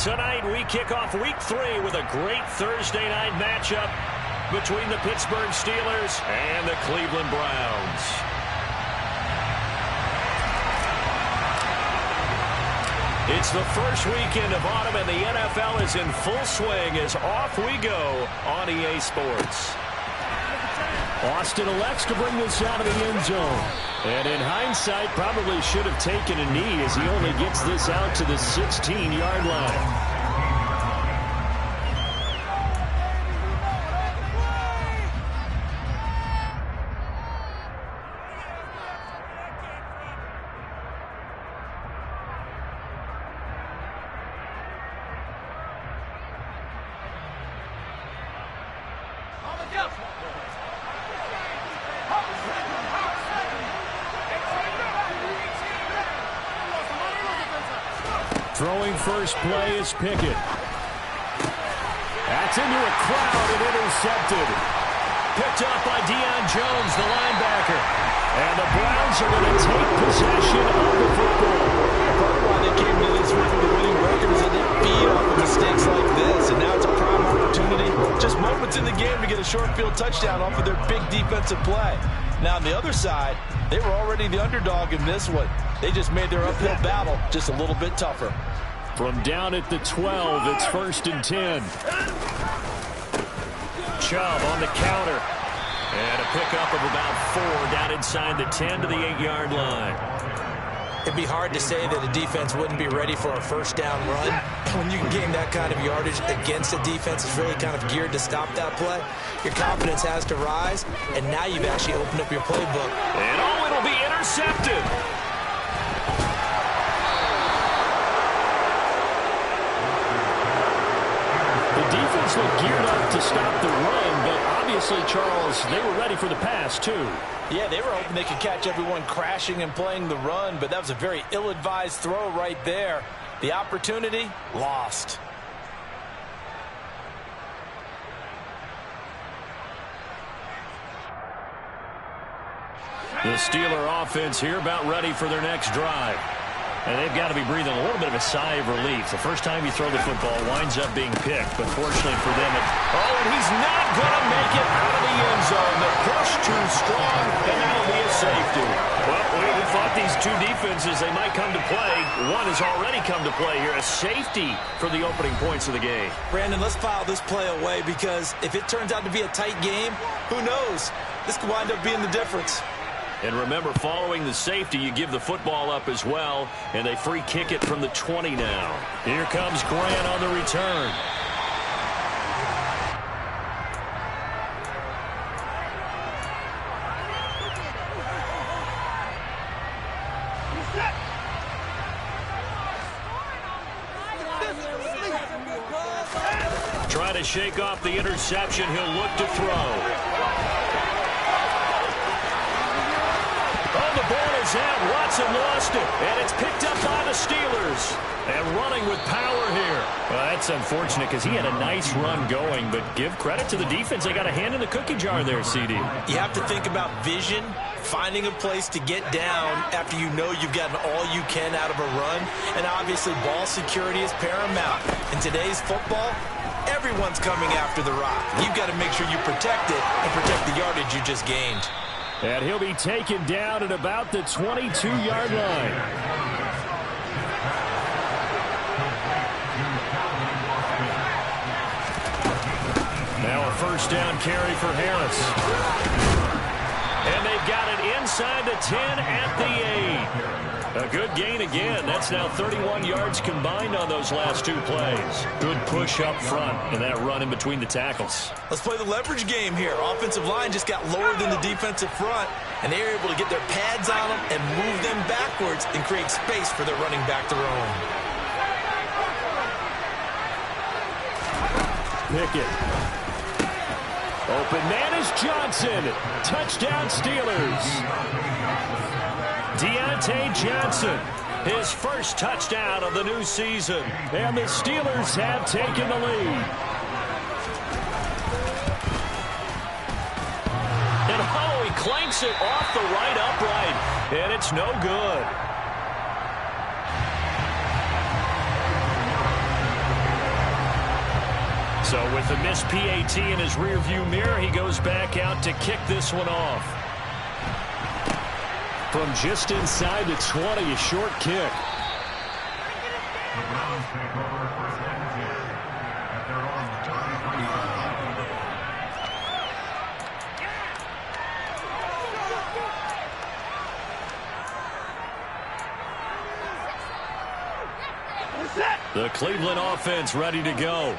Tonight, we kick off Week 3 with a great Thursday night matchup between the Pittsburgh Steelers and the Cleveland Browns. It's the first weekend of autumn, and the NFL is in full swing as off we go on EA Sports. Austin elects to bring this out of the end zone. And in hindsight, probably should have taken a knee as he only gets this out to the 16-yard line. Throwing first play is Pickett. That's into a crowd and intercepted. Picked up by Deion Jones, the linebacker. And the Browns are going to take possession of the football. Part of why they came to this week with a winning record is that they feed off of mistakes like this. And now it's a prime opportunity, just moments in the game, to get a short field touchdown off of their big defensive play. Now, on the other side, they were already the underdog in this one. They just made their uphill battle just a little bit tougher. From down at the 12, it's 1st and 10. Chubb on the counter. And a pickup of about 4 down inside the 10 to the 8-yard line. It'd be hard to say that a defense wouldn't be ready for a first down run. When you can gain that kind of yardage against a defense that's really kind of geared to stop that play, your confidence has to rise, and now you've actually opened up your playbook. And oh, it'll be intercepted. The defense looked geared up to stop the run, but obviously, Charles, they were ready for the pass, too. Yeah, they were hoping they could catch everyone crashing and playing the run, but that was a very ill-advised throw right there. The opportunity, lost. The Steeler offense here about ready for their next drive. And they've got to be breathing a little bit of a sigh of relief. The first time you throw the football winds up being picked, but fortunately for them, and he's not going to make it out of the end zone. The push too strong, and that'll be a safety. Well, we thought these two defenses, they might come to play. One has already come to play here, a safety for the opening points of the game. Brandon, let's file this play away, because if it turns out to be a tight game, who knows? This could wind up being the difference. And remember, following the safety, you give the football up as well, and they free kick it from the 20 now. Here comes Grant on the return. Try to shake off the interception. He'll look to throw. The ball is out. Watson lost it. And it's picked up by the Steelers. And running with power here. Well, that's unfortunate because he had a nice run going. But give credit to the defense. They got a hand in the cookie jar there, CD. You have to think about vision, finding a place to get down after you know you've gotten all you can out of a run. And obviously, ball security is paramount. In today's football, everyone's coming after the rock. You've got to make sure you protect it and protect the yardage you just gained. And he'll be taken down at about the 22-yard line. Now a first down carry for Harris. And they've got it inside the 10 at the 8. A good gain again. That's now 31 yards combined on those last two plays. Good push up front and that run in between the tackles. Let's play the leverage game here. Offensive line just got lower than the defensive front, and they were able to get their pads on them and move them backwards and create space for their running back to roam. Pickett. Open man is Johnson. Touchdown Steelers. Deontay Johnson, his first touchdown of the new season. And the Steelers have taken the lead. And oh, he clanks it off the right upright. And it's no good. So with the missed PAT in his rearview mirror, he goes back out to kick this one off. From just inside the 20, a short kick. The Cleveland offense ready to go.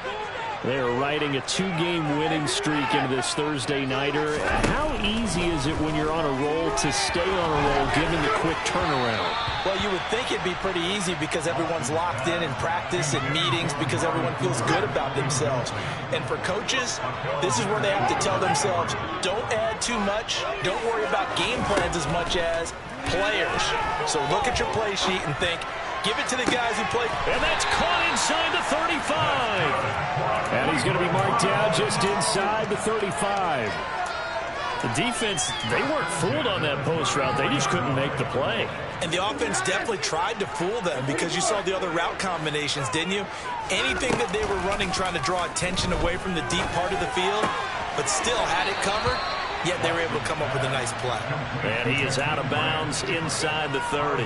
They are riding a 2-game winning streak into this Thursday nighter. How easy is it when you're on a roll to stay on a roll given the quick turnaround? Well, you would think it'd be pretty easy because everyone's locked in practice and meetings because everyone feels good about themselves. And for coaches, this is where they have to tell themselves, don't add too much, don't worry about game plans as much as players. So look at your play sheet and think, give it to the guys who play. And that's caught inside the 35. And he's going to be marked down just inside the 35. The defense, they weren't fooled on that post route. They just couldn't make the play. And the offense definitely tried to fool them because you saw the other route combinations, didn't you? Anything that they were running trying to draw attention away from the deep part of the field, but still had it covered, yet they were able to come up with a nice play. And he is out of bounds inside the 30.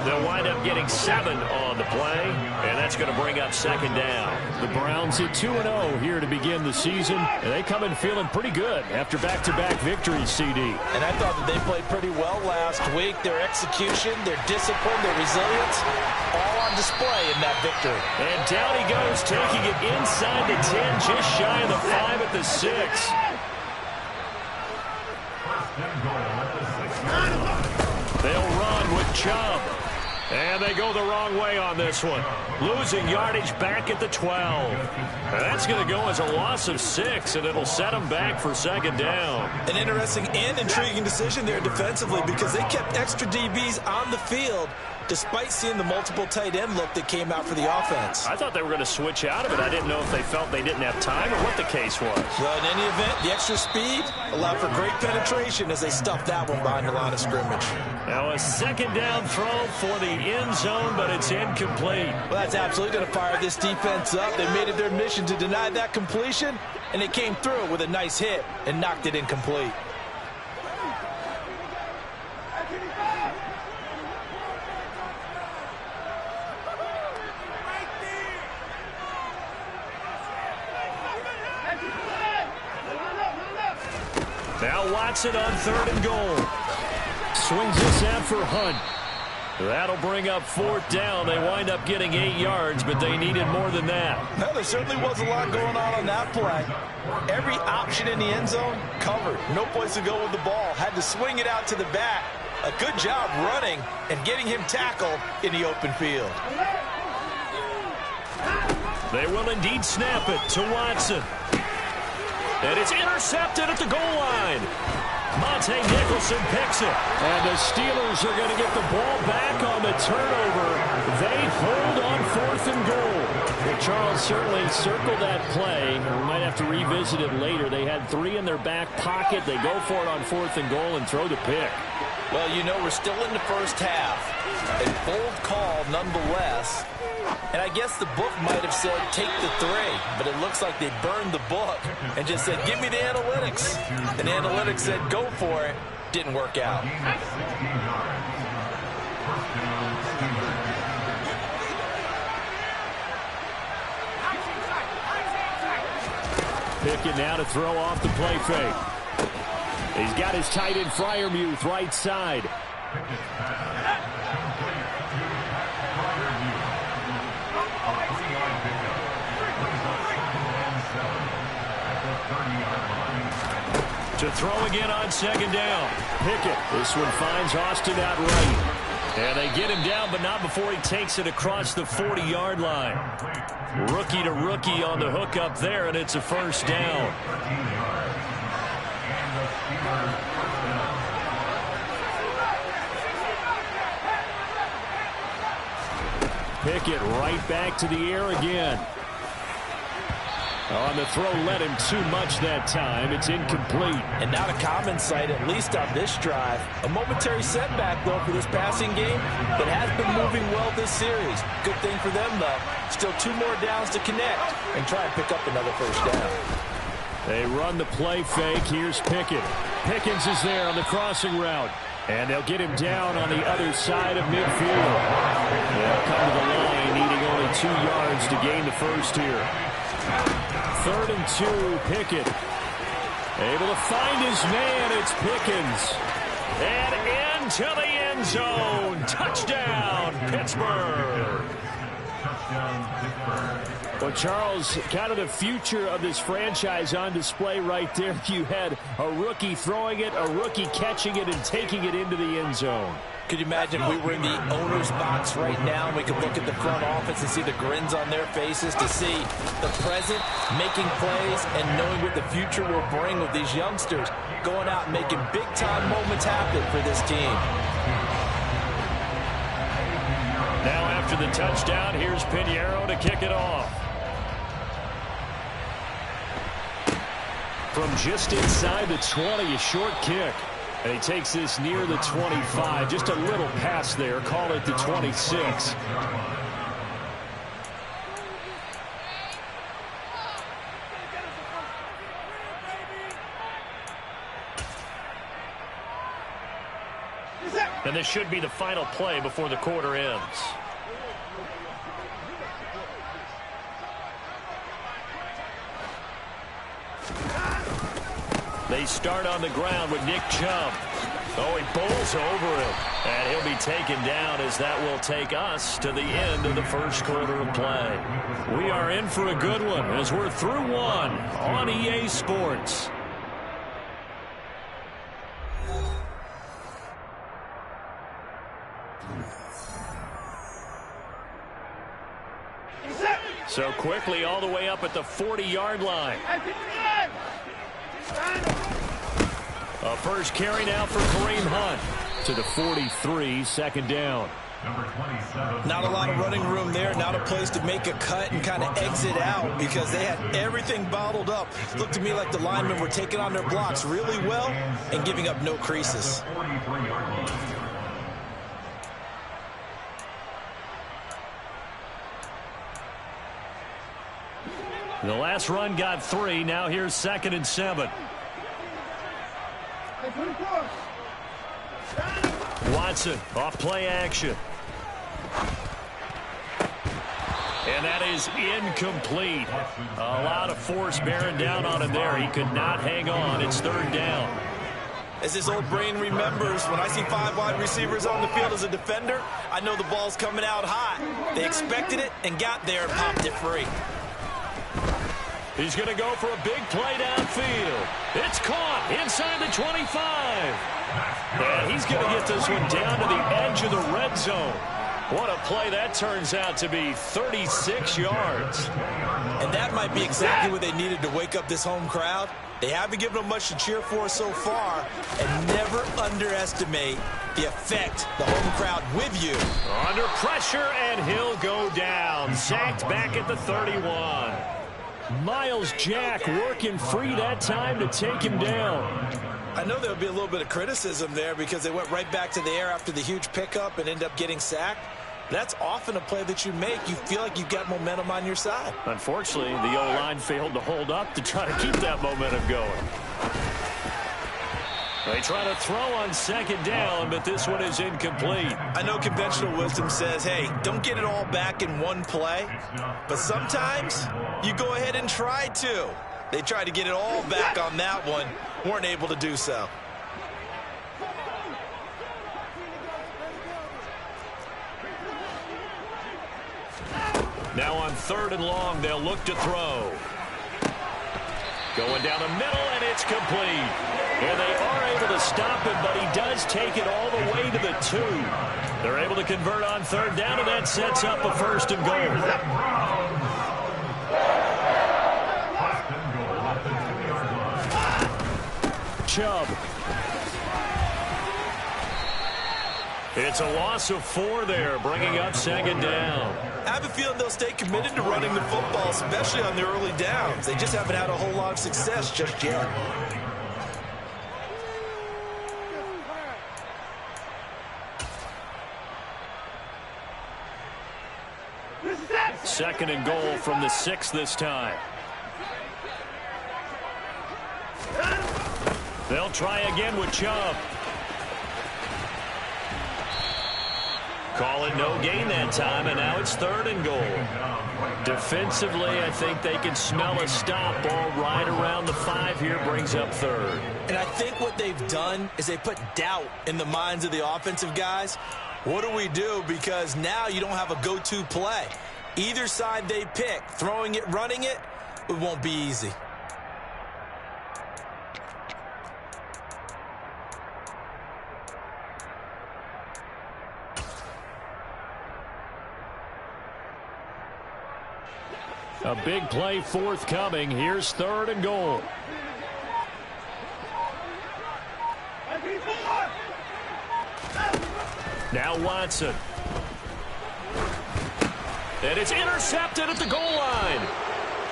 They'll wind up getting 7 on the play, and that's going to bring up second down. The Browns at 2-0 here to begin the season, and they come in feeling pretty good after back-to-back victories, CD. And I thought that they played pretty well last week. Their execution, their discipline, their resilience, all on display in that victory. And down he goes, taking it inside the 10, just shy of the 5 at the 6. They'll run with Chubb. And they go the wrong way on this one. Losing yardage back at the 12. And that's going to go as a loss of 6, and it'll set them back for second down. An interesting and intriguing decision there defensively because they kept extra DBs on the field despite seeing the multiple tight end look that came out for the offense. I thought they were going to switch out of it. I didn't know if they felt they didn't have time or what the case was. Well, in any event, the extra speed allowed for great penetration as they stuffed that one behind the line of scrimmage. Now a second down throw for the end zone, but it's incomplete. Well, that's absolutely going to fire this defense up. They made it their mission to deny that completion, and they came through with a nice hit and knocked it incomplete. Now Watson on 3rd and goal. Swings this out for Hunt. That'll bring up 4th down. They wind up getting 8 yards, but they needed more than that. No, there certainly was a lot going on that play. Every option in the end zone covered. No place to go with the ball. Had to swing it out to the back. A good job running and getting him tackled in the open field. They will indeed snap it to Watson. And it's intercepted at the goal line. Monte Nicholson picks it. And the Steelers are going to get the ball back on the turnover. They hold on 4th and goal. Well, Charles certainly circled that play. We might have to revisit it later. They had 3 in their back pocket. They go for it on 4th and goal and throw the pick. Well, you know, we're still in the first half. A bold call nonetheless. And I guess the book might have said take the 3, but it looks like they burned the book and just said give me the analytics. And the analytics said go for it. Didn't work out. Pickett now to throw off the play fake. He's got his tight end Freiermuth right side. To throw again on 2nd down. Pickett. This one finds Austin out right. And they get him down, but not before he takes it across the 40-yard line. Rookie to rookie on the hook up there, and it's a 1st down. Pickett right back to the air again. On the throw, led him too much that time. It's incomplete. And not a common sight, at least on this drive. A momentary setback, though, for this passing game that has been moving well this series. Good thing for them, though. Still 2 more downs to connect and try and pick up another first down. They run the play fake. Here's Pickett. Pickens is there on the crossing route. And they'll get him down on the other side of midfield. They'll come to the line, needing only 2 yards to gain the first here. 3rd and 2, Pickett. Able to find his man, it's Pickens. And into the end zone. Touchdown, Pittsburgh. Well, Charles, kind of the future of this franchise on display right there. You had a rookie throwing it, a rookie catching it, and taking it into the end zone. Could you imagine if we were in the owner's box right now and we could look at the front office and see the grins on their faces, to see the present making plays and knowing what the future will bring with these youngsters going out and making big-time moments happen for this team. Now after the touchdown, here's Pinheiro to kick it off. From just inside the 20, a short kick. And he takes this near the 25. Just a little pass there. Call it the 26. And this should be the final play before the quarter ends. They start on the ground with Nick Chubb. Oh, he bowls over him. And he'll be taken down as that will take us to the end of the first quarter of play. We are in for a good one as we're through one on EA Sports. So quickly all the way up at the 40-yard line. A first carry now for Kareem Hunt to the 43, 2nd down. Not a lot of running room there, not a place to make a cut and kind of exit out because they had everything bottled up. Looked to me like the linemen were taking on their blocks really well and giving up no creases. The last run got 3. Now here's 2nd and 7. Watson off play action. And that is incomplete. A lot of force bearing down on him there. He could not hang on. It's 3rd down. As his old brain remembers, when I see 5 wide receivers on the field as a defender, I know the ball's coming out hot. They expected it and got there and popped it free. He's going to go for a big play downfield. It's caught inside the 25. And he's going to get this one down to the edge of the red zone. What a play that turns out to be, 36 yards. And that might be exactly what they needed to wake up this home crowd. They haven't given them much to cheer for so far, and never underestimate the effect the home crowd with you. Under pressure, and he'll go down. Sacked back at the 31. Miles Jack working free that time to take him down. I know there'll be a little bit of criticism there because they went right back to the air after the huge pickup and ended up getting sacked. That's often a play that you make. You feel like you've got momentum on your side. Unfortunately, the O-line failed to hold up to try to keep that momentum going. They try to throw on 2nd down, but this one is incomplete. I know conventional wisdom says, hey, don't get it all back in one play. But sometimes you go ahead and try to. They tried to get it all back on that one. Weren't able to do so. Now on 3rd and long, they'll look to throw. Going down the middle, and it's complete. And they are able to stop him, but he does take it all the way to the 2. They're able to convert on 3rd down, and that sets up a 1st and goal. Chubb. It's a loss of 4 there, bringing up second down. I have a feeling they'll stay committed to running the football, especially on the early downs. They just haven't had a whole lot of success just yet. Second and goal from the 6 this time. They'll try again with Chubb. Call it no gain that time, and now it's 3rd and goal. Defensively, I think they can smell a stop. Ball right around the 5 here, brings up 3rd. And I think what they've done is they put doubt in the minds of the offensive guys. What do we do? Because now you don't have a go-to play. Either side they pick, throwing it, running it, it won't be easy. A big play forthcoming. Here's 3rd and goal. Now Watson. And it's intercepted at the goal line.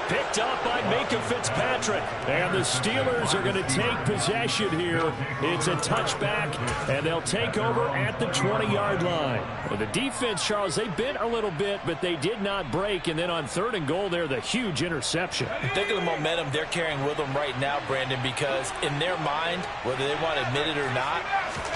Picked up by Minka Fitzpatrick. And the Steelers are going to take possession here. It's a touchback, and they'll take over at the 20-yard line. Well, the defense, Charles, they bit a little bit, but they did not break. And then on 3rd and goal there, the huge interception. Think of the momentum they're carrying with them right now, Brandon, because in their mind, whether they want to admit it or not,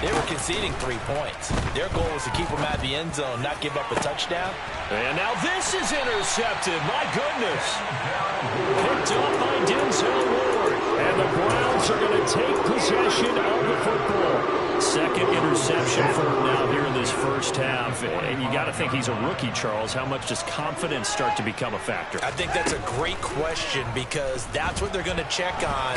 they were conceding 3 points. Their goal was to keep them at the end zone, not give up a touchdown. And now this is intercepted. My goodness. Picked up by Denzel Ward. And the Browns are going to take possession of the football. Second interception for him now here in this first half. And you got to think he's a rookie, Charles. How much does confidence start to become a factor? I think that's a great question because that's what they're going to check on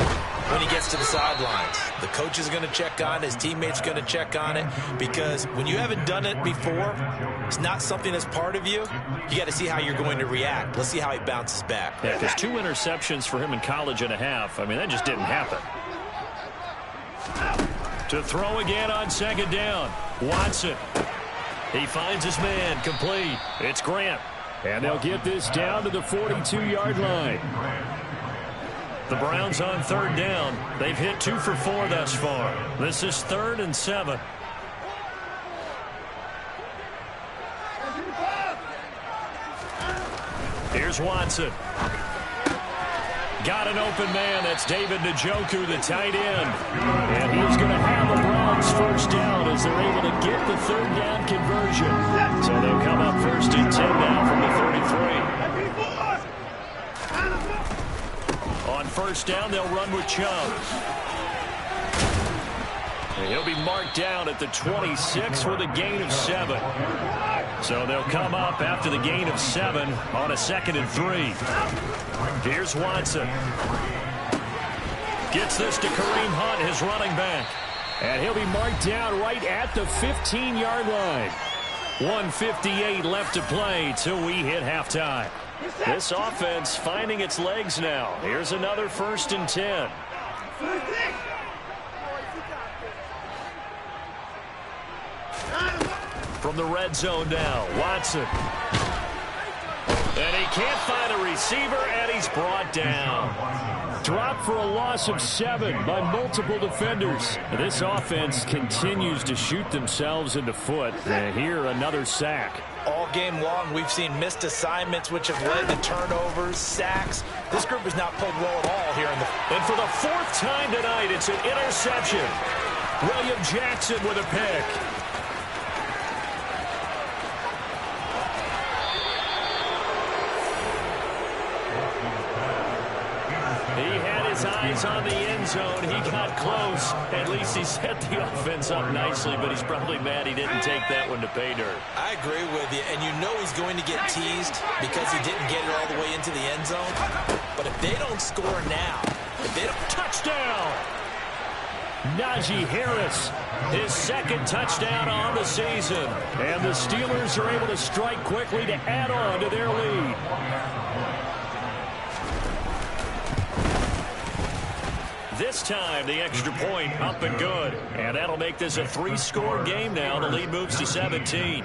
when he gets to the sidelines. The coach is going to check on it. His teammates are going to check on it because when you haven't done it before, it's not something that's part of you. You got to see how you're going to react. Let's see how he bounces back. Yeah, because 2 interceptions for him in college and a half. I mean, that just didn't happen. To throw again on second down. Watson. He finds his man. Complete. It's Grant. And they'll get this down to the 42-yard line. The Browns on 3rd down. They've hit 2 for 4 thus far. This is 3rd and 7. Here's Watson. Got an open man. That's David Njoku, the tight end. And he's going to have the Browns first down as they're able to get the 3rd down conversion. So they'll come up 1st and 10 now from the 33. On 1st down, they'll run with Chubb. And he'll be marked down at the 26 with a gain of 7. So they'll come up after the gain of 7 on a 2nd and 3. Here's Watson. Gets this to Kareem Hunt, his running back. And he'll be marked down right at the 15-yard line. 1:58 left to play till we hit halftime. This offense finding its legs now. Here's another 1st and 10. From the red zone now, Watson. And he can't find a receiver, and he's brought down. Dropped for a loss of 7 by multiple defenders. This offense continues to shoot themselves in the foot. And here, another sack. All game long, we've seen missed assignments, which have led to turnovers, sacks. This group has not played well at all here in the... And for the 4th time tonight, it's an interception. William Jackson with a pick. Eyes on the end zone. He got close. At least he set the offense up nicely, but he's probably mad he didn't take that one to pay dirt. I agree with you, and you know he's going to get teased because he didn't get it all the way into the end zone. But if they don't score now, if they don't... Touchdown! Najee Harris, his 2nd touchdown on the season. And the Steelers are able to strike quickly to add on to their lead. this time, the extra point up and good. And that'll make this a 3-score game now. The lead moves to 17.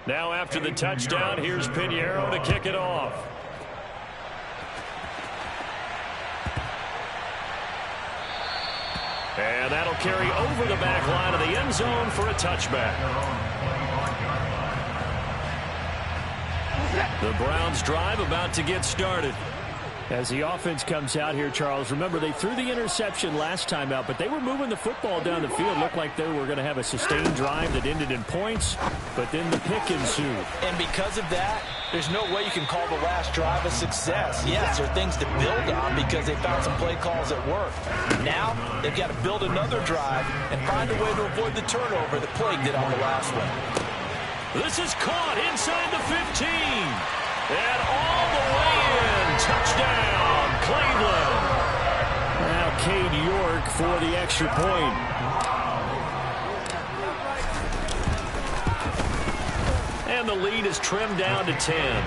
Now after the touchdown, here's Pinheiro to kick it off. And that'll carry over the back line of the end zone for a touchback. The Browns drive about to get started. As the offense comes out here, Charles, remember they threw the interception last time out, but they were moving the football down the field. Looked like they were going to have a sustained drive that ended in points, but then the pick ensued. And because of that, there's no way you can call the last drive a success. Yes, there are things to build on because they found some play calls that work. Now, they've got to build another drive and find a way to avoid the turnover that plagued it on the last one. This is caught inside the 15. And all the way in. Touchdown, Cleveland. Now Cade York for the extra point. And the lead is trimmed down to 10.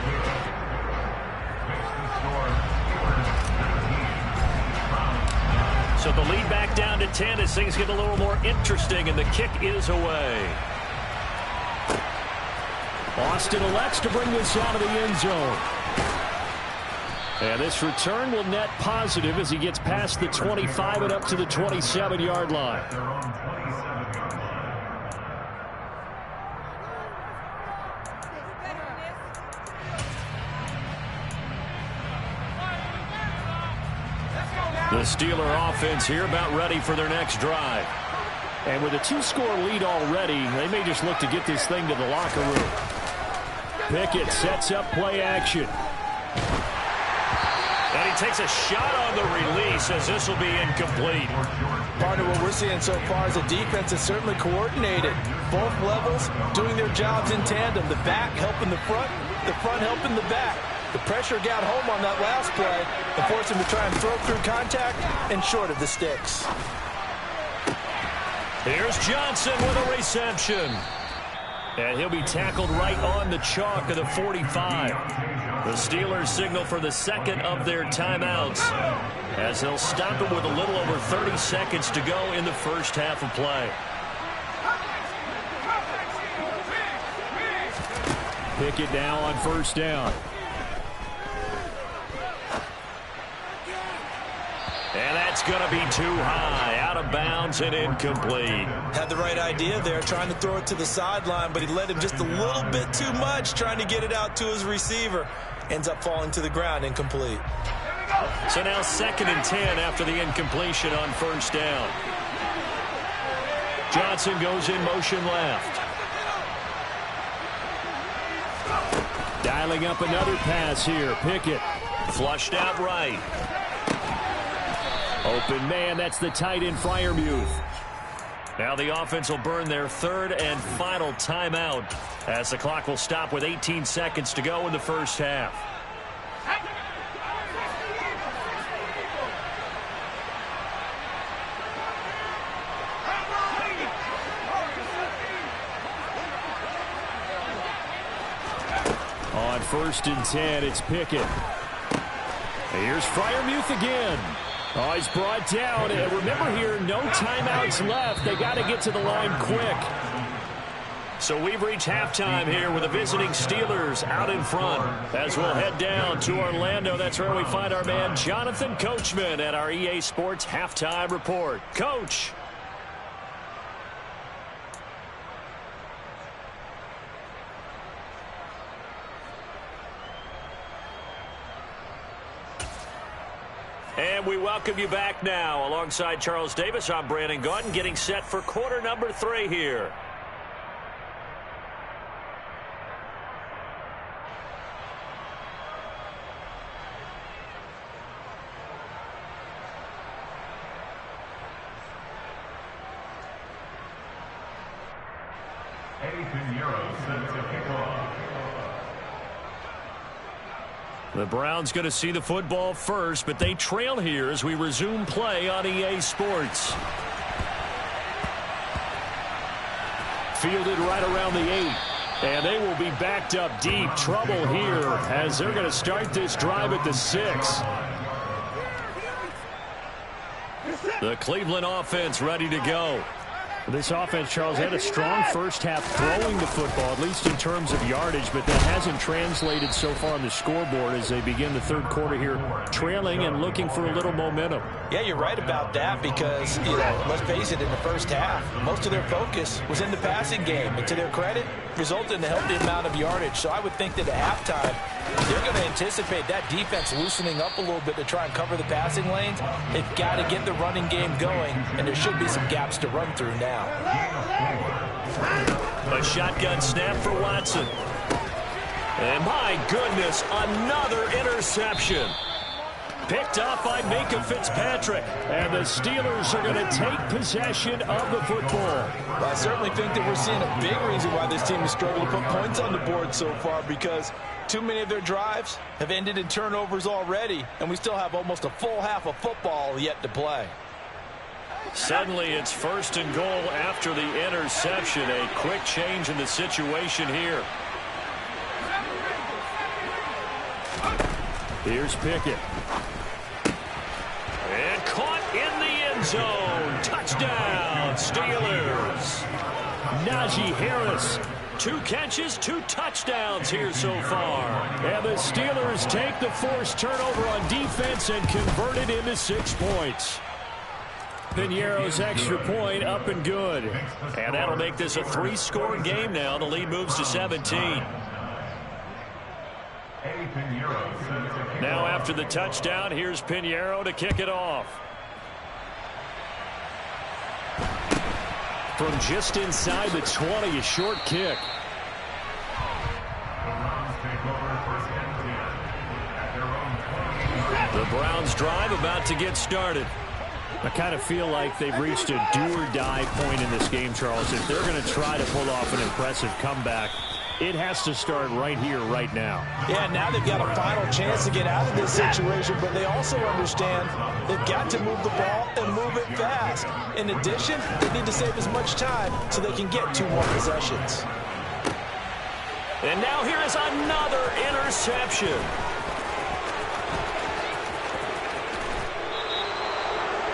So the lead back down to 10 as things get a little more interesting, and the kick is away. Austin elects to bring this out of the end zone. And this return will net positive as he gets past the 25 and up to the 27-yard line. The Steeler offense here about ready for their next drive. And with a 2-score lead already, they may just look to get this thing to the locker room. Pickett sets up play action. And he takes a shot on the release as this will be incomplete. Part of what we're seeing so far is the defense is certainly coordinated. Both levels doing their jobs in tandem. The back helping the front helping the back. The pressure got home on that last play and forced him to try and throw through contact and short of the sticks. Here's Johnson with a reception. And he'll be tackled right on the chalk of the 45. The Steelers signal for the second of their timeouts as they'll stop it with a little over 30 seconds to go in the first half of play. Pickett now on first down. And that's going to be too high, out of bounds and incomplete. Had the right idea there, trying to throw it to the sideline, but he led him just a little bit too much, trying to get it out to his receiver. Ends up falling to the ground, incomplete. So now 2nd and 10 after the incompletion on first down. Johnson goes in motion left. Dialing up another pass here. Pickett. Flushed out right. Open man, that's the tight end Freiermuth. Now the offense will burn their third and final timeout as the clock will stop with 18 seconds to go in the first half. On 1st and 10, it's Pickett. Here's Freiermuth again. Oh, he's brought down. And remember here, no timeouts left. They got to get to the line quick. So we've reached halftime here with the visiting Steelers out in front. As we'll head down to Orlando, that's where we find our man Jonathan Coachman at our EA Sports Halftime Report. Coach. And we welcome you back now. Alongside Charles Davis, I'm Brandon Gaudin, getting set for quarter number 3 here. The Browns going to see the football first, but they trail here as we resume play on EA Sports. Fielded right around the 8. And they will be backed up deep. Trouble here as they're going to start this drive at the 6. The Cleveland offense ready to go. This offense, Charles, had a strong first half throwing the football, at least in terms of yardage, but that hasn't translated so far on the scoreboard as they begin the third quarter here, trailing and looking for a little momentum. Yeah, you're right about that because, let's face it, in the first half, most of their focus was in the passing game. And to their credit, resulted in a healthy amount of yardage. So I would think that at halftime, they're going to anticipate that defense loosening up a little bit to try and cover the passing lanes. They've got to get the running game going, and there should be some gaps to run through now. A shotgun snap for Watson. And my goodness, another interception. Picked off by Minka Fitzpatrick. And the Steelers are going to take possession of the football. Well, I certainly think that we're seeing a big reason why this team has struggled to put points on the board so far, because too many of their drives have ended in turnovers already, and we still have almost a full half of football yet to play. Suddenly it's 1st and goal after the interception. A quick change in the situation here. Here's Pickett. And caught in the end zone. Touchdown, Steelers. Najee Harris. 2 catches, 2 touchdowns here so far. And the Steelers take the forced turnover on defense and convert it into 6 points. Piñeiro's extra point up and good. And that'll make this a 3-score game now. The lead moves to 17. Now after the touchdown, here's Piñeiro to kick it off. From just inside the 20, a short kick. The Browns drive about to get started. I kind of feel like they've reached a do-or-die point in this game, Charles. If they're going to try to pull off an impressive comeback, it has to start right here, right now. Yeah, now they've got a final chance to get out of this situation, but they also understand they've got to move the ball and move it fast. In addition, they need to save as much time so they can get 2 more possessions. And now here is another interception.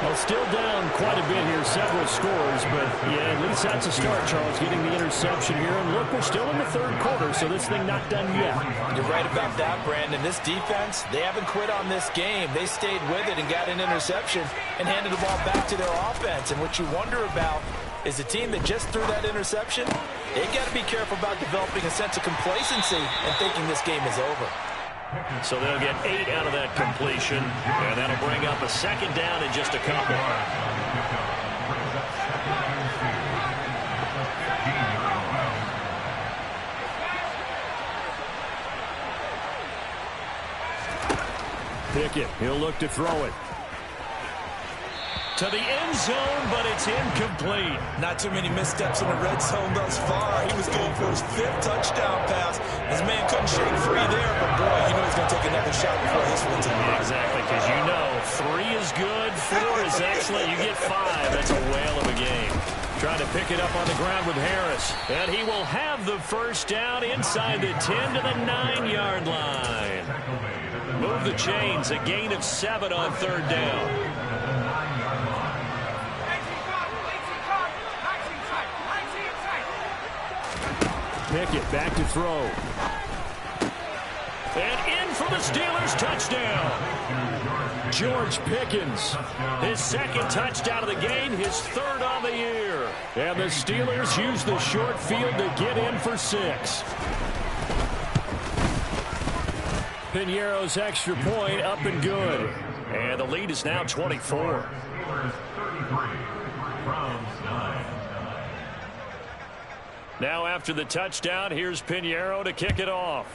Well, still down quite a bit here, several scores, but yeah, at least that's a start, Charles, getting the interception here. And look, we're still in the third quarter, so this thing not done yet. You're right about that, Brandon. This defense, they haven't quit on this game. They stayed with it and got an interception and handed the ball back to their offense. And what you wonder about is the team that just threw that interception, they've got to be careful about developing a sense of complacency and thinking this game is over. So they'll get 8 out of that completion, and that'll bring up a 2nd down in just a couple. Pickett, he'll look to throw it. To the end zone, but it's incomplete. Not too many missteps in the red zone thus far. He was going for his 5th touchdown pass. His man couldn't shake free there, but boy, you know he's going to take another shot before this one's in. Exactly, because you know 3 is good, 4 is excellent. You get 5. That's a whale of a game. Trying to pick it up on the ground with Harris. And he will have the first down inside the 10 to the 9-yard line. Move the chains, a gain of 7 on 3rd down. Pickett back to throw. And in for the Steelers touchdown. George Pickens. His 2nd touchdown of the game, his 3rd on the year. And the Steelers use the short field to get in for 6. Piñeiro's extra point up and good. And the lead is now 24. Now after the touchdown, here's Piñeiro to kick it off.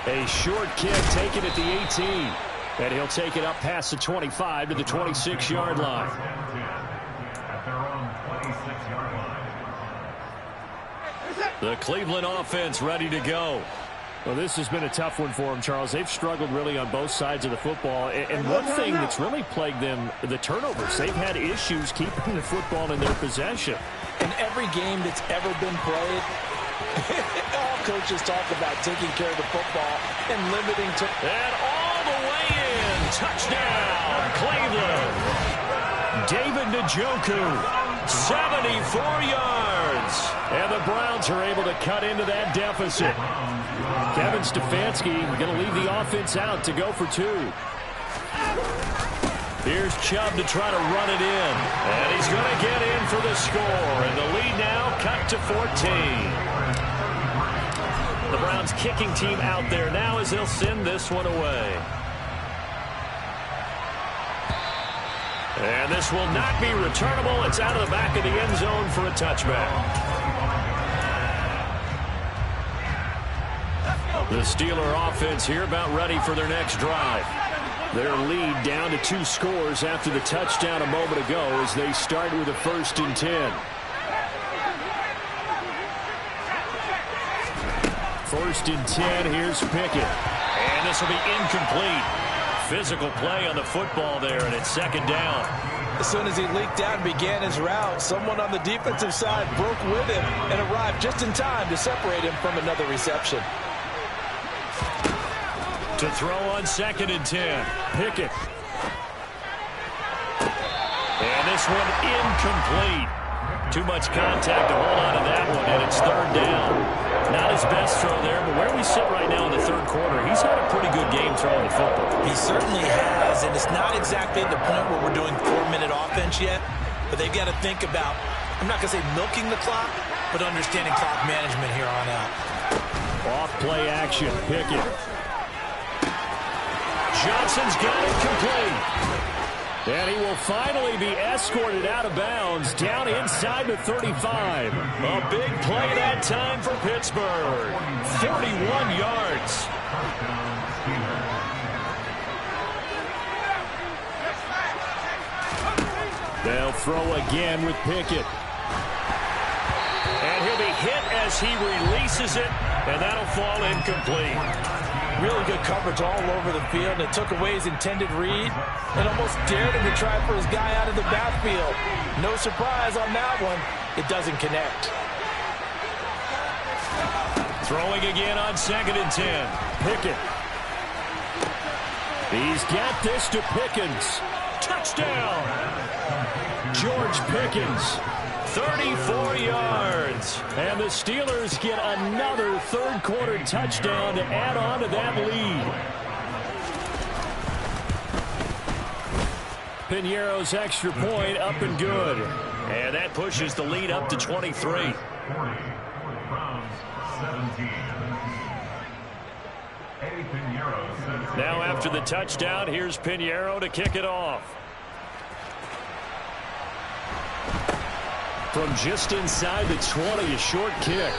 A short kick taken at the 18. And he'll take it up past the 25 to the 26-yard line. The Cleveland offense ready to go. Well, this has been a tough one for them, Charles. They've struggled really on both sides of the football. And one thing that's really plagued them, the turnovers. They've had issues keeping the football in their possession. In every game that's ever been played, all coaches talk about taking care of the football and limiting. And all the way in. Touchdown, Cleveland. David Njoku, 74 yards. And the Browns are able to cut into that deficit. Kevin Stefanski going to leave the offense out to go for 2. Here's Chubb to try to run it in. And he's going to get in for the score. And the lead now cut to 14. The Browns kicking team out there now as they'll send this one away. And this will not be returnable. It's out of the back of the end zone for a touchback. The Steeler offense here about ready for their next drive. Their lead down to 2 scores after the touchdown a moment ago as they start with a 1st and 10. 1st and 10, here's Pickett. And this will be incomplete. Physical play on the football there, and it's 2nd down. As soon as he leaked out and began his route, someone on the defensive side broke with him and arrived just in time to separate him from another reception. To throw on 2nd and 10. Pickett. And this one incomplete. Too much contact to hold on to that one, and it's 3rd down. Not his best throw there, but where we sit right now in the 3rd quarter, he's had a pretty good game throwing the football. He certainly has, and it's not exactly at the point where we're doing 4-minute offense yet, but they've got to think about, I'm not going to say milking the clock, but understanding clock management here on out. Off play action, Pickett. Johnson's got it complete. And he will finally be escorted out of bounds down inside the 35. A big play that time for Pittsburgh. 41 yards. They'll throw again with Pickett. And he'll be hit as he releases it, and that'll fall incomplete. Really good coverage all over the field. It took away his intended read and almost dared him to try for his guy out of the backfield. No surprise on that one. It doesn't connect. Throwing again on 2nd and 10. Pickett. He's got this to Pickens. Touchdown. George Pickens. 34 yards. And the Steelers get another 3rd quarter touchdown to add on to that lead. Piñeiro's extra point up and good. And that pushes the lead up to 23. Now after the touchdown, here's Piñeiro to kick it off. From just inside the 20, a short kick.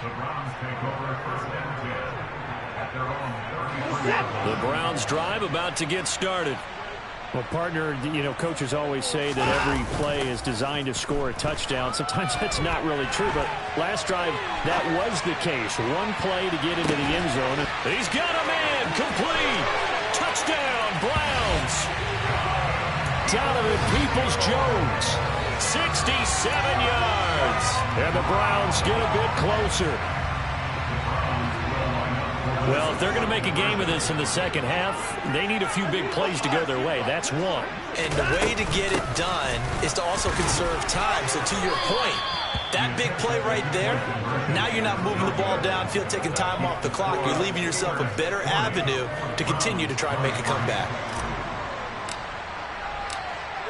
The Browns take over 1st and 10 at their own 30. The Browns drive about to get started. Well, partner, you know, coaches always say that every play is designed to score a touchdown. Sometimes that's not really true, but last drive, that was the case. One play to get into the end zone. He's got a man, complete. Touchdown, Browns. Donovan Peoples-Jones, 67 yards. And the Browns get a bit closer. Well, if they're going to make a game of this in the 2nd half, they need a few big plays to go their way. That's one. And the way to get it done is to also conserve time. So to your point, that big play right there, now you're not moving the ball downfield, taking time off the clock. You're leaving yourself a better avenue to continue to try and make a comeback.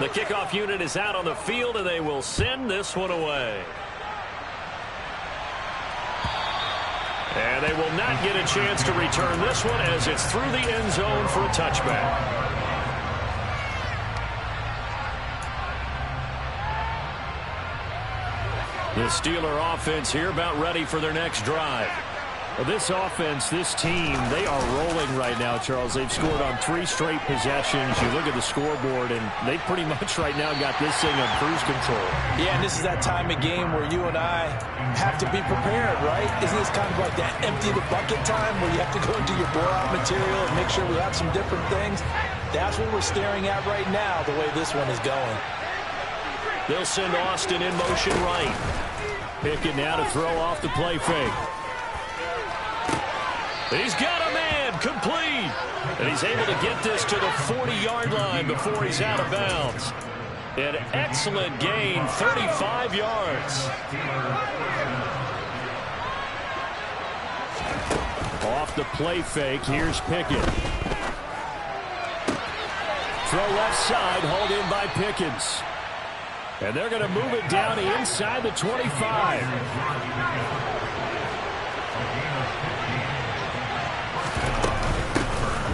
The kickoff unit is out on the field, and they will send this one away. And they will not get a chance to return this one as it's through the end zone for a touchback. The Steeler offense here about ready for their next drive. Well, this offense, this team, they are rolling right now, Charles. They've scored on 3 straight possessions. You look at the scoreboard, and they pretty much right now got this thing on cruise control. Yeah, and this is that time of game where you and I have to be prepared, right? Isn't this kind of like that empty the bucket time where you have to go into your blowout material and make sure we have some different things? That's what we're staring at right now, the way this one is going. They'll send Austin in motion right. Pickett now to throw off the play fake. He's got a man, complete. And he's able to get this to the 40-yard line before he's out of bounds. An excellent gain, 35 yards. Off the play fake, here's Pickett. Throw left side, hauled in by Pickens. And they're going to move it down inside the 25.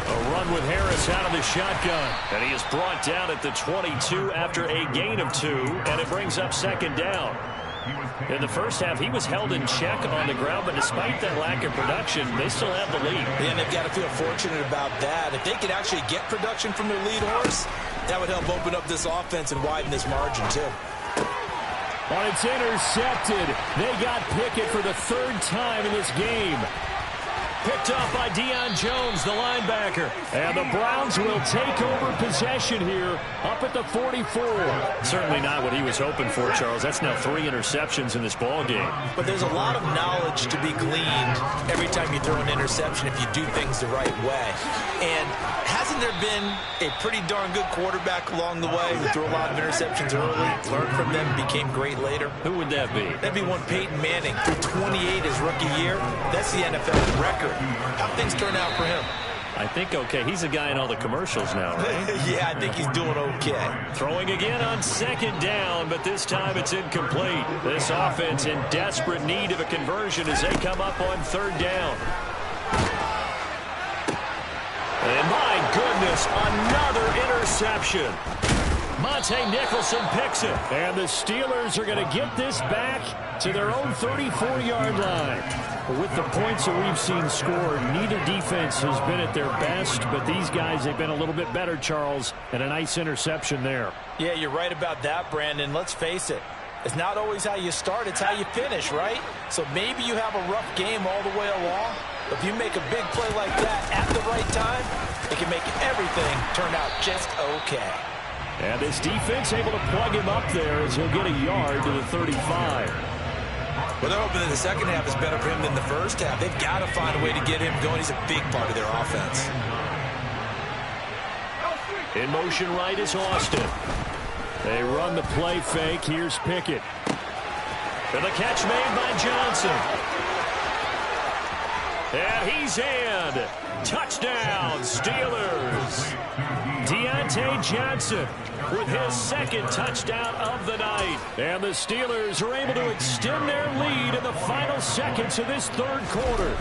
A run with Harris out of the shotgun. And he is brought down at the 22 after a gain of 2. And it brings up second down. In the first half, he was held in check on the ground, but despite that lack of production, they still have the lead. And they've got to feel fortunate about that. If they could actually get production from their lead horse, that would help open up this offense and widen this margin, too. But it's intercepted. They got Pickett for the 3rd time in this game. Picked off by Deion Jones, the linebacker. And the Browns will take over possession here up at the 44. Certainly not what he was hoping for, Charles. That's now 3 interceptions in this ball game. But there's a lot of knowledge to be gleaned every time you throw an interception if you do things the right way. And hasn't there been a pretty darn good quarterback along the way who threw a lot of interceptions early, learned from them, became great later? Who would that be? That'd be one Peyton Manning. Threw 28 his rookie year. That's the NFL record. How things turn out for him? I think okay. He's a guy in all the commercials now, right? Yeah, I think he's doing okay. Throwing again on 2nd down, but this time it's incomplete. This offense in desperate need of a conversion as they come up on 3rd down. And my goodness, another interception. Monte Nicholson picks it. And the Steelers are going to get this back to their own 34-yard line. With the points that we've seen scored, neither defense has been at their best, but these guys have been a little bit better, Charles, and a nice interception there. Yeah, you're right about that, Brandon. Let's face it. It's not always how you start, it's how you finish, right? So maybe you have a rough game all the way along, but if you make a big play like that at the right time, it can make everything turn out just okay. And this defense able to plug him up there as he'll get a yard to the 35. Well, they're hoping that the second half is better for him than the first half. They've got to find a way to get him going. He's a big part of their offense. In motion right is Austin. They run the play fake. Here's Pickett. And the catch made by Johnson. And he's in. Touchdown, Steelers. Deontay Johnson with his 2nd touchdown of the night. And the Steelers are able to extend their lead in the final seconds of this 3rd quarter.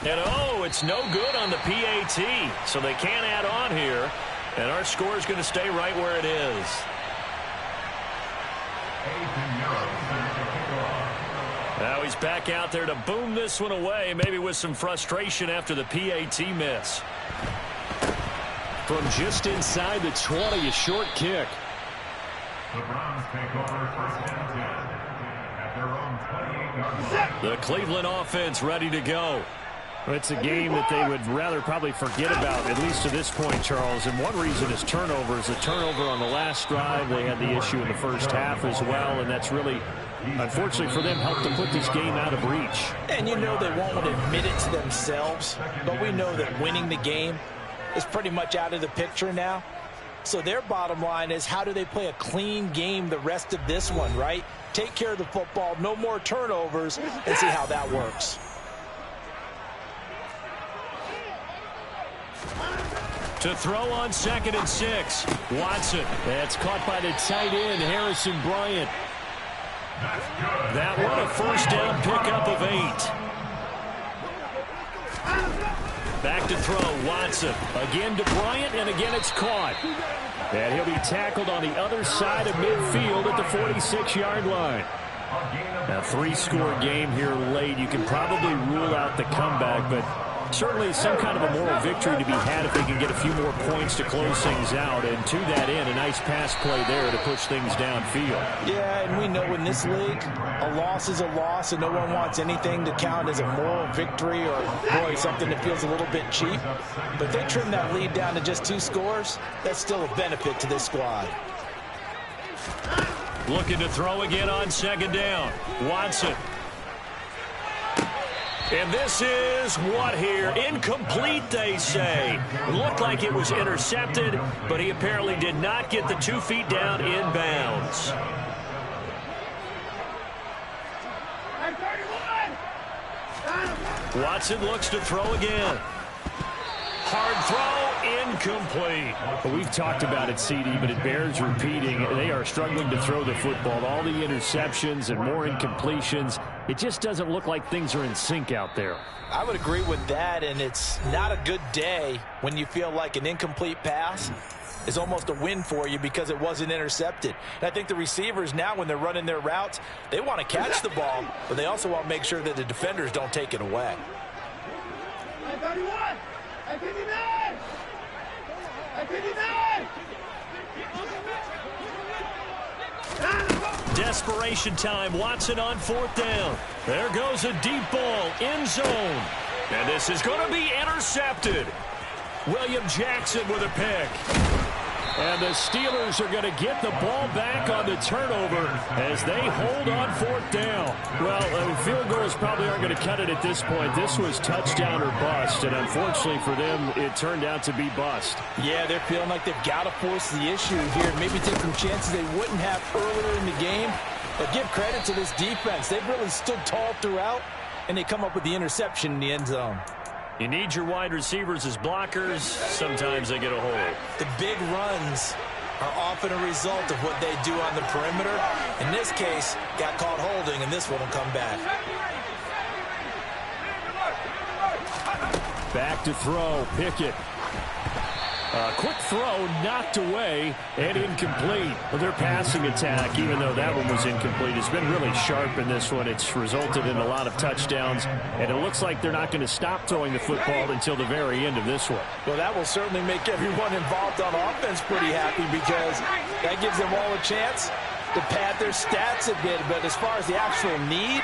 And oh, it's no good on the PAT, so they can't add on here. And our score is going to stay right where it is. Now he's back out there to boom this one away, maybe with some frustration after the PAT miss. From just inside the 20, a short kick. The Browns take over 1st and 10 at their own 28-yard line. The Cleveland offense ready to go. It's a game that they would rather probably forget about, at least to this point, Charles. And one reason is turnovers. A turnover on the last drive. They had the issue in the first half as well, and that's really, unfortunately for them, helped to put this game out of reach. And you know they won't admit it to themselves, but we know that winning the game is pretty much out of the picture now. So their bottom line is, how do they play a clean game the rest of this one, right? Take care of the football, no more turnovers, and see how that works. To throw on 2nd and 6. Watson. That's caught by the tight end, Harrison Bryant. That one a 1st down pickup of 8. Back to throw, Watson. Again to Bryant, and again it's caught. And he'll be tackled on the other side of midfield at the 46-yard line. Now, 3-score game here late. You can probably rule out the comeback, but certainly some kind of a moral victory to be had if they can get a few more points to close things out. And to that end, a nice pass play there to push things downfield. Yeah, and we know in this league, a loss is a loss, and no one wants anything to count as a moral victory or, boy, something that feels a little bit cheap. But if they trim that lead down to just 2 scores, that's still a benefit to this squad. Looking to throw again on 2nd down. Watson. And this is what here? Incomplete, they say. Looked like it was intercepted, but he apparently did not get the 2 feet down in bounds. Watson looks to throw again. Hard throw, incomplete. Well, we've talked about it, CD, but it bears repeating. They are struggling to throw the football. All the interceptions and more incompletions. It just doesn't look like things are in sync out there. I would agree with that, and it's not a good day when you feel like an incomplete pass is almost a win for you because it wasn't intercepted. And I think the receivers now, when they're running their routes, they want to catch the ball, but they also want to make sure that the defenders don't take it away. Desperation time. Watson on 4th down. There goes a deep ball. End zone. And this is going to be intercepted. William Jackson with a pick. And the Steelers are going to get the ball back on the turnover as they hold on 4th down. Well, field goals probably aren't going to cut it at this point. This was touchdown or bust, and unfortunately for them, it turned out to be bust. Yeah, they're feeling like they've got to force the issue here. Maybe take some chances they wouldn't have earlier in the game. But give credit to this defense. They've really stood tall throughout, and they come up with the interception in the end zone. You need your wide receivers as blockers. Sometimes they get a hold. The big runs are often a result of what they do on the perimeter. In this case, got caught holding, and this one will come back. Back to throw. Pickett. Quick throw, knocked away, and incomplete. Well, their passing attack, even though that one was incomplete, has been really sharp in this one. It's resulted in a lot of touchdowns, and it looks like they're not going to stop throwing the football until the very end of this one. Well, that will certainly make everyone involved on offense pretty happy because that gives them all a chance to pad their stats a bit. But as far as the actual need,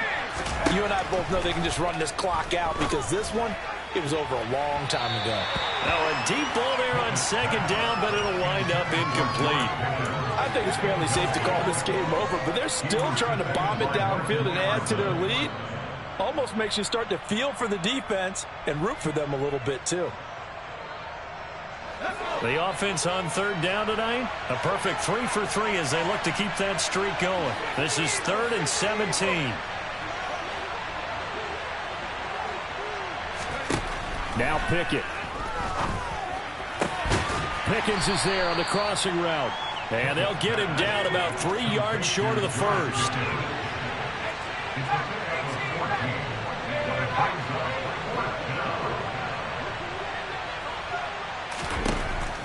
you and I both know they can just run this clock out because this one, it was over a long time ago. Now a deep ball there on 2nd down, but it'll wind up incomplete. I think it's fairly safe to call this game over, but they're still trying to bomb it downfield and add to their lead. Almost makes you start to feel for the defense and root for them a little bit too. The offense on 3rd down tonight, a perfect 3 for 3 as they look to keep that streak going. This is 3rd and 17. Now Pickett. Pickens is there on the crossing route. And they'll get him down about 3 yards short of the first.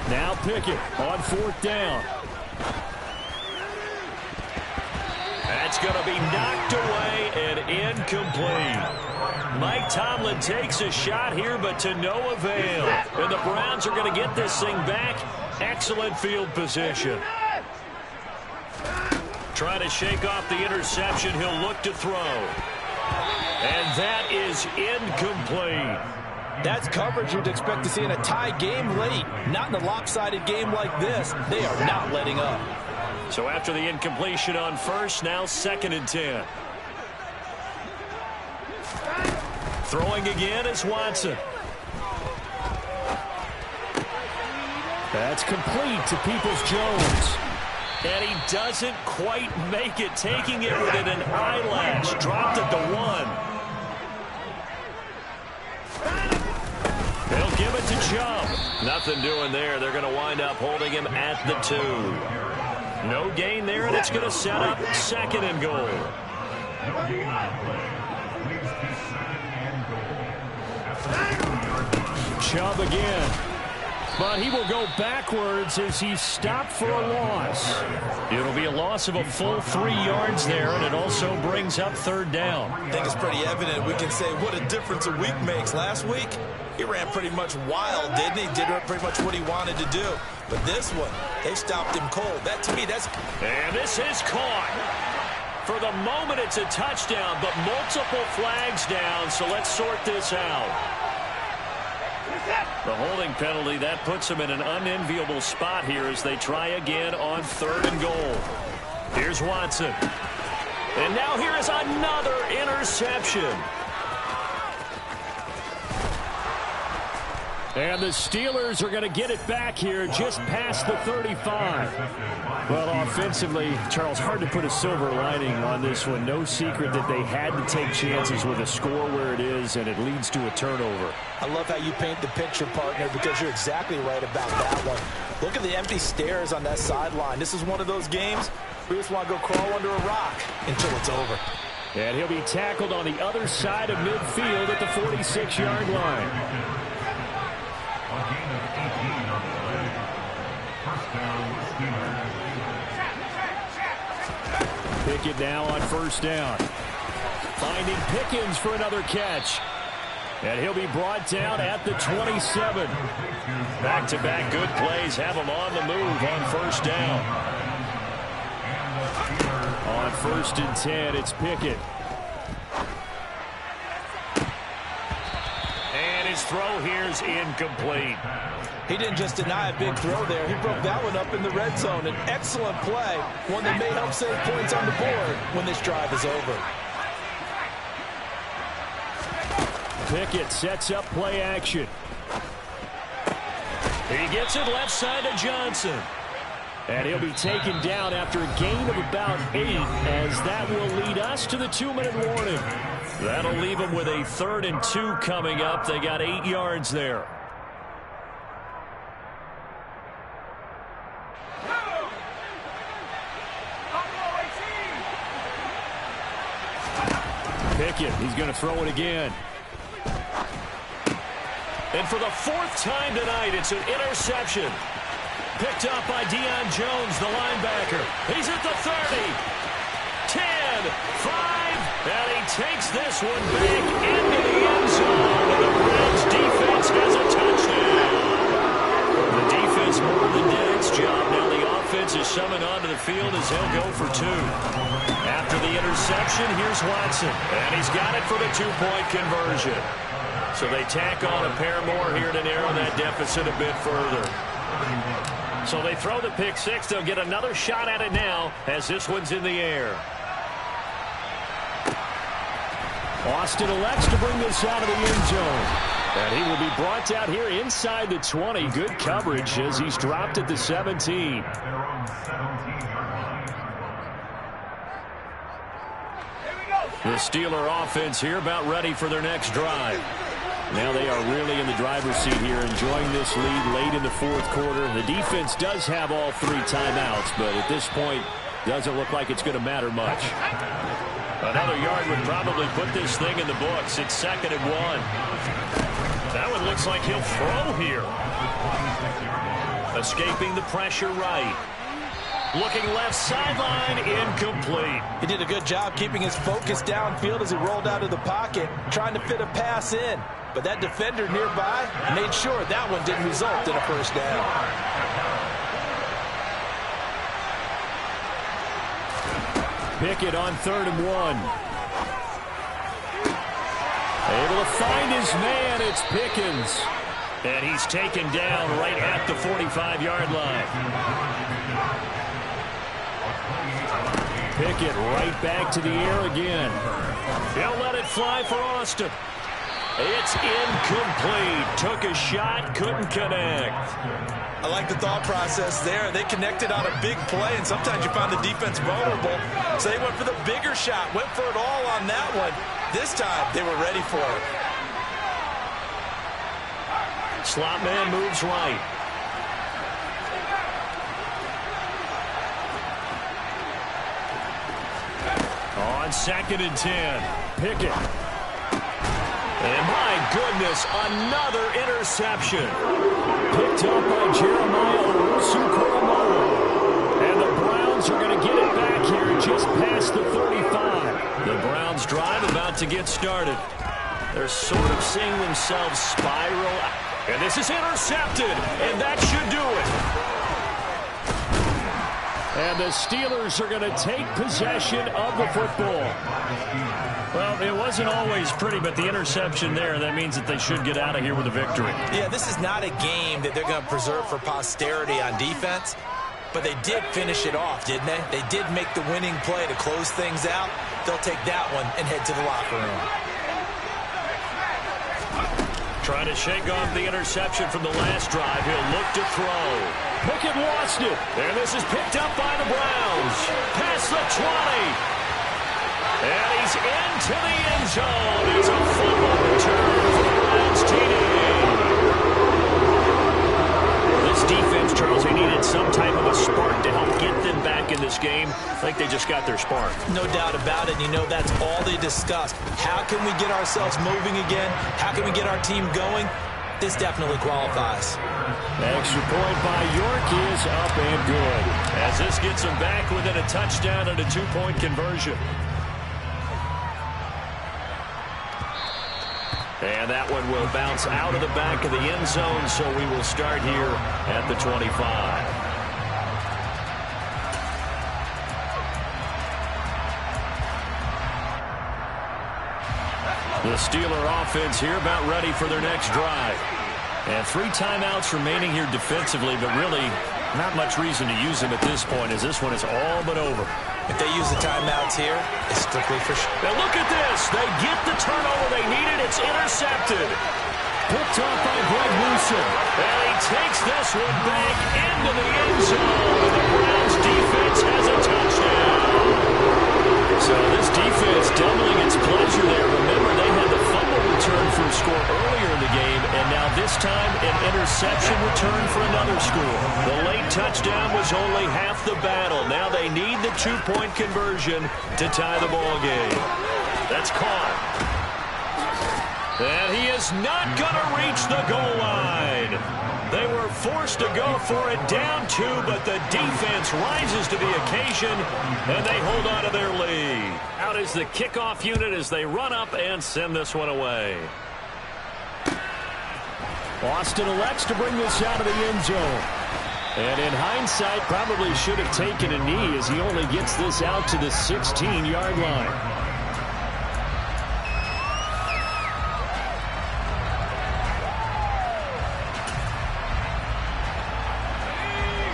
Now Pickett on 4th down. That's going to be knocked away and incomplete. Mike Tomlin takes a shot here, but to no avail. And the Browns are going to get this thing back. Excellent field position. Trying to shake off the interception. He'll look to throw. And that is incomplete. That's coverage you'd expect to see in a tie game late. Not in a lopsided game like this. They are not letting up. So after the incompletion on 1st, now 2nd and 10. Throwing again is Watson. That's complete to Peoples-Jones. And he doesn't quite make it, taking it within an eyelash. Dropped at the 1. They'll give it to Chubb. Nothing doing there. They're going to wind up holding him at the 2. No gain there, and it's going to set up 2nd and goal. Chubb again. But he will go backwards as he stopped for a loss. It'll be a loss of a full 3 yards there, and it also brings up 3rd down. I think it's pretty evident. We can say what a difference a week makes. Last week, he ran pretty much wild, didn't he? Did pretty much what he wanted to do. But this one, they stopped him cold. That, to me, that's... And this is caught. For the moment, it's a touchdown, but multiple flags down, so let's sort this out. The holding penalty, that puts them in an unenviable spot here as they try again on 3rd and goal. Here's Watson. And now here is another interception. And the Steelers are going to get it back here just past the 35. Well, offensively, Charles, hard to put a silver lining on this one. No secret that they had to take chances with a score where it is, and it leads to a turnover. I love how you paint the picture, partner, because you're exactly right about that one. Look at the empty stairs on that sideline. This is one of those games we just want to go crawl under a rock until it's over. And he'll be tackled on the other side of midfield at the 46-yard line. A gain of 18 on the play. First down, Steelers. Pickett now on first down. Finding Pickens for another catch. And he'll be brought down at the 27. Back-to-back good plays have him on the move on first down. On 1st and 10, it's Pickett. And his throw here's incomplete. He didn't just deny a big throw there. He broke that one up in the red zone. An excellent play, one that may help save points on the board when this drive is over. Pickett sets up play action. He gets it left side to Johnson. And he'll be taken down after a gain of about 8, as that will lead us to the 2-minute warning. That'll leave them with a 3rd and 2 coming up. They got 8 yards there. Pickett, he's going to throw it again. And for the 4th time tonight, it's an interception. Picked up by Deion Jones, the linebacker. He's at the 30. 10, 5, and he takes this one back into the end zone. And the Browns defense has a touchdown. The defense more than did its job. Now the offense is summoned onto the field as he'll go for 2. After the interception, here's Watson. And he's got it for the 2-point conversion. So they tack on a pair more here to narrow that deficit a bit further. So they throw the pick 6. They'll get another shot at it now as this one's in the air. Austin elects to bring this out of the end zone. And he will be brought down here inside the 20. Good coverage as he's dropped at the 17. The Steeler offense here about ready for their next drive. Now they are really in the driver's seat here, enjoying this lead late in the 4th quarter. The defense does have all 3 timeouts, but at this point, doesn't look like it's going to matter much. Another yard would probably put this thing in the books. It's 2nd and 1. That one looks like he'll throw here. Escaping the pressure right. Looking left sideline, incomplete. He did a good job keeping his focus downfield as he rolled out of the pocket, trying to fit a pass in. But that defender nearby made sure that one didn't result in a first down. Pickett on 3rd and 1. Able to find his man. It's Pickens. And he's taken down right at the 45-yard line. Pickett right back to the air again. He'll let it fly for Austin. It's incomplete. Took a shot, couldn't connect. I like the thought process there. They connected on a big play, and sometimes you find the defense vulnerable. So they went for the bigger shot, went for it all on that one. This time, they were ready for it. Slot man moves right. On 2nd and 10, Pickett. And my goodness, another interception. Picked up by Jeremiah Owusu-Koramoah. And the Browns are going to get it back here just past the 35. The Browns drive about to get started. They're sort of seeing themselves spiral. And this is intercepted, and that should do it. And the Steelers are going to take possession of the football. Well, it wasn't always pretty, but the interception there, that means that they should get out of here with a victory. Yeah, this is not a game that they're going to preserve for posterity on defense, but they did finish it off, didn't they? They did make the winning play to close things out. They'll take that one and head to the locker room. Trying to shake off the interception from the last drive. He'll look to throw. Pickett lost it. And this is picked up by the Browns. Past the 20. And he's into the end zone. It's a fumble return for the Browns TD. This defense, Charles, they needed some type of a spark to help get them back in this game. I think they just got their spark. No doubt about it. You know, that's all they discussed. How can we get ourselves moving again? How can we get our team going? This definitely qualifies. Extra point by York is up and good. As this gets them back within a touchdown and a 2-point conversion. And that one will bounce out of the back of the end zone, so we will start here at the 25. The Steeler offense here about ready for their next drive. And 3 timeouts remaining here defensively, but really not much reason to use them at this point, as this one is all but over. If they use the timeouts here, it's strictly for sure. Now look at this. They get the turnover they needed. It's intercepted. Picked off by Greg Newsom. And he takes this one back into the end zone. And the Browns defense has a touchdown. So this defense doubling its pleasure there. Remember, they had the fumble return for a score earlier in the game, and now this time an interception return for another score. The late touchdown was only half the battle. Now they need the 2-point conversion to tie the ball game. That's caught. And he is not going to reach the goal line. They were forced to go for it down 2, but the defense rises to the occasion, and they hold on to their lead. Out is the kickoff unit as they run up and send this one away. Austin elects to bring this out of the end zone. And in hindsight, probably should have taken a knee as he only gets this out to the 16-yard line.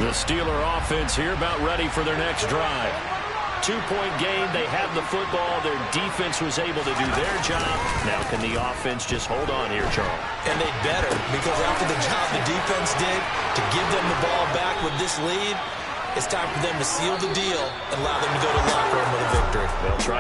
The Steeler offense here about ready for their next drive. 2-point game. They have the football. Their defense was able to do their job. Now can the offense just hold on here, Charles? And they better, because after the job the defense did to give them the ball back with this lead, it's time for them to seal the deal and allow them to go to the locker room with a victory. They'll try to